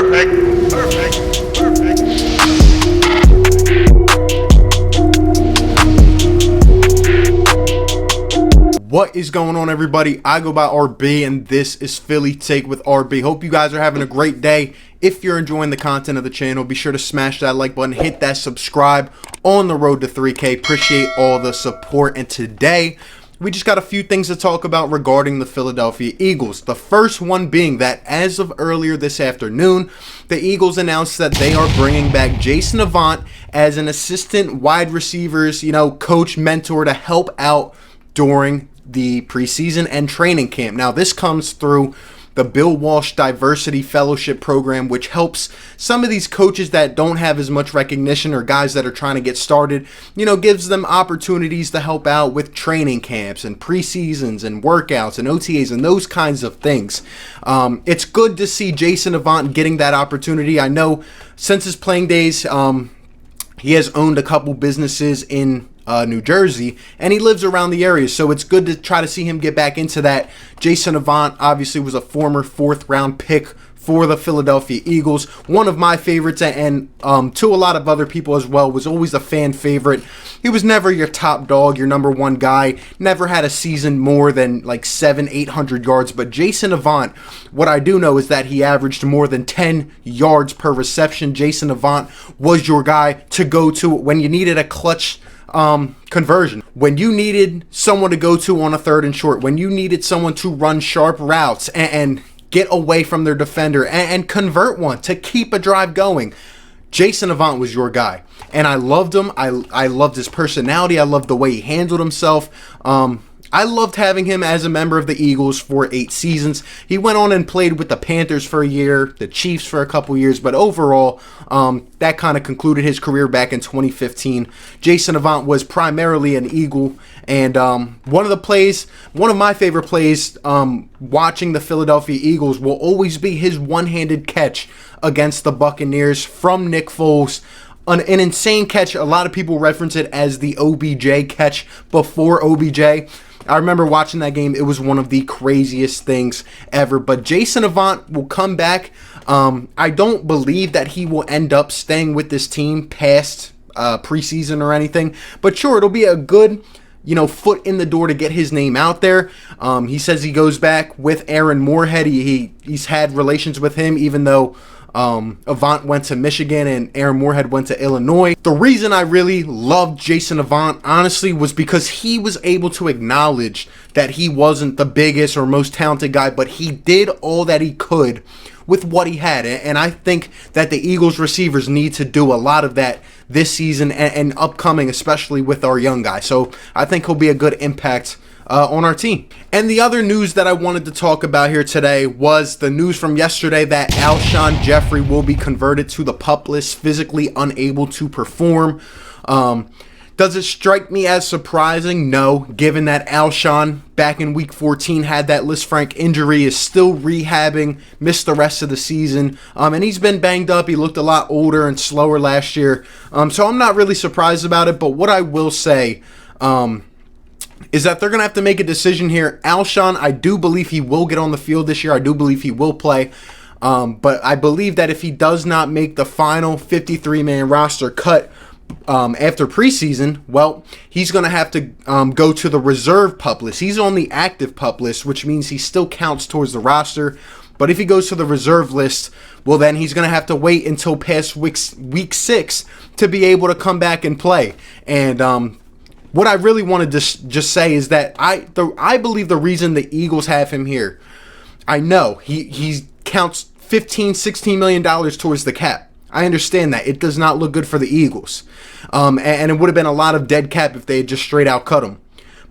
Perfect. Perfect. Perfect. What is going on, everybody? I go by RB, and this is Philly Take with RB. Hope you guys are having a great day. If you're enjoying the content of the channel, be sure to smash that like button, hit that subscribe on the road to 3K. Appreciate all the support. And today, we just got a few things to talk about regarding the Philadelphia Eagles. The first one being that as of earlier this afternoon, the Eagles announced that they are bringing back Jason Avant as an assistant wide receivers, coach, mentor to help out during the preseason and training camp. Now, this comes through the Bill Walsh Diversity Fellowship Program, which helps some of these coaches that don't have as much recognition or guys that are trying to get started, gives them opportunities to help out with training camps and preseasons and workouts and OTAs and those kinds of things. It's good to see Jason Avant getting that opportunity. I know since his playing days, he has owned a couple businesses in New Jersey, and he lives around the area, so it's good to try to see him get back into that. Jason Avant obviously was a former 4th round pick for the Philadelphia Eagles, one of my favorites, and to a lot of other people as well, was always a fan favorite. He was never your top dog, your number one guy, never had a season more than like 700-800 yards, but Jason Avant, what I do know is that he averaged more than 10 yards per reception. Jason Avant was your guy to go to when you needed a clutch conversion, when you needed someone to go to on a 3rd and short, when you needed someone to run sharp routes and get away from their defender and convert one to keep a drive going. Jason Avant was your guy, and I loved him. I loved his personality. I loved the way he handled himself. I loved having him as a member of the Eagles for 8 seasons. He went on and played with the Panthers for a year, the Chiefs for a couple years, but overall, that kind of concluded his career back in 2015. Jason Avant was primarily an Eagle, and one of my favorite plays watching the Philadelphia Eagles will always be his one-handed catch against the Buccaneers from Nick Foles. An insane catch. A lot of people reference it as the OBJ catch before OBJ. I remember watching that game. It was one of the craziest things ever. But Jason Avant will come back. I don't believe that he will end up staying with this team past preseason or anything. But sure, it'll be a good foot in the door to get his name out there. He says he goes back with Aaron Moorehead. He's had relations with him, even though Avant went to Michigan and Aaron Moorehead went to Illinois. The reason I really loved Jason Avant, honestly, was because he was able to acknowledge that he wasn't the biggest or most talented guy, but he did all that he could with what he had. And I think that the Eagles receivers need to do a lot of that this season and upcoming, especially with our young guy. So I think he'll be a good impact on our team. And the other news that I wanted to talk about here today was the news from yesterday that Alshon Jeffery will be converted to the PUP list, physically unable to perform. Does it strike me as surprising? No, given that Alshon back in week 14 had that Lisfranc injury, is still rehabbing, missed the rest of the season, and he's been banged up. He looked a lot older and slower last year, so I'm not really surprised about it. But what I will say is that they're going to have to make a decision here. Alshon, I do believe he will get on the field this year. I do believe he will play. But I believe that if he does not make the final 53-man roster cut after preseason, well, he's going to have to go to the Reserve PUP list. He's on the Active PUP list, which means he still counts towards the roster. But if he goes to the Reserve list, well, then he's going to have to wait until past week 6 to be able to come back and play. And what I really wanted to just say is that I believe the reason the Eagles have him here, I know he counts $15-16 million towards the cap. I understand that. It does not look good for the Eagles. And it would have been a lot of dead cap if they had just straight out cut him.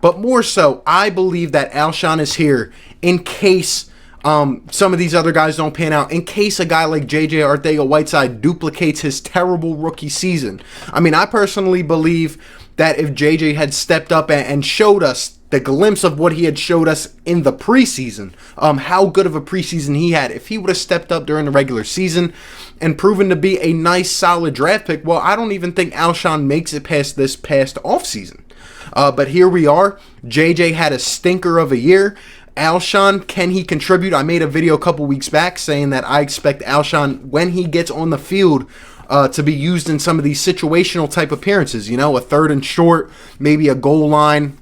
But more so, I believe that Alshon is here in case some of these other guys don't pan out, in case a guy like J.J. Arcega-Whiteside duplicates his terrible rookie season. I mean, I personally believe that if JJ had stepped up and showed us the glimpse of what he had showed us in the preseason, how good of a preseason he had, if he would have stepped up during the regular season and proven to be a nice, solid draft pick, well, I don't even think Alshon makes it past this past offseason. But here we are. JJ had a stinker of a year. Alshon, can he contribute? I made a video a couple weeks back saying that I expect Alshon, when he gets on the field, to be used in some of these situational type appearances. You know, a 3rd and short, maybe a goal line,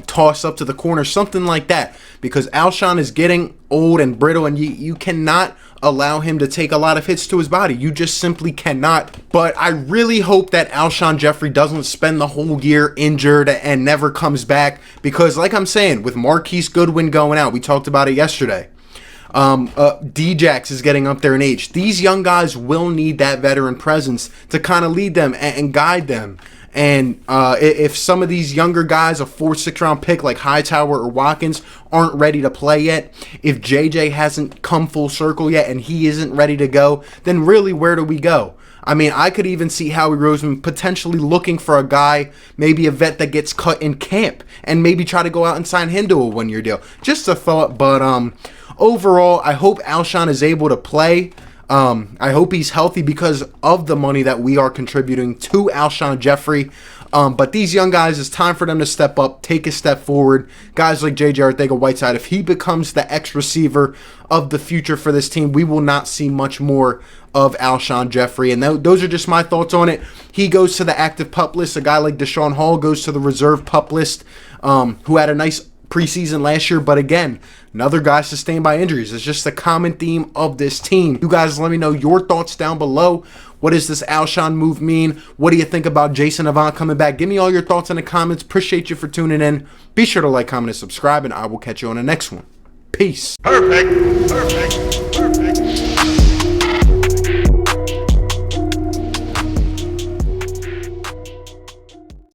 toss up to the corner, something like that. Because Alshon is getting old and brittle, and you cannot allow him to take a lot of hits to his body. You just simply cannot. But I really hope that Alshon Jeffery doesn't spend the whole year injured and never comes back. Because like I'm saying, with Marquise Goodwin going out, we talked about it yesterday. Djax is getting up there in age. These young guys will need that veteran presence to kind of lead them and guide them. And if some of these younger guys, a 4th, 6th round pick like Hightower or Watkins, aren't ready to play yet, if JJ hasn't come full circle yet and he isn't ready to go, then really where do we go? I mean, I could even see Howie Roseman potentially looking for a guy, maybe a vet that gets cut in camp, and maybe try to go out and sign him to a 1-year deal. Just a thought, but overall, I hope Alshon is able to play. I hope he's healthy because of the money that we are contributing to Alshon Jeffery. But these young guys, it's time for them to step up, take a step forward. Guys like J.J. Arcega-Whiteside, if he becomes the X receiver of the future for this team, we will not see much more of Alshon Jeffery. And those are just my thoughts on it. He goes to the active PUP list. A guy like Deshaun Hall goes to the reserve PUP list, who had a nice preseason last year, but again, another guy sustained by injuries. It's just a common theme of this team. You guys let me know your thoughts down below. What does this Alshon move mean? What do you think about Jason Avant coming back? Give me all your thoughts in the comments. Appreciate you for tuning in. Be sure to like, comment, and subscribe, and I will catch you on the next one. Peace. Perfect.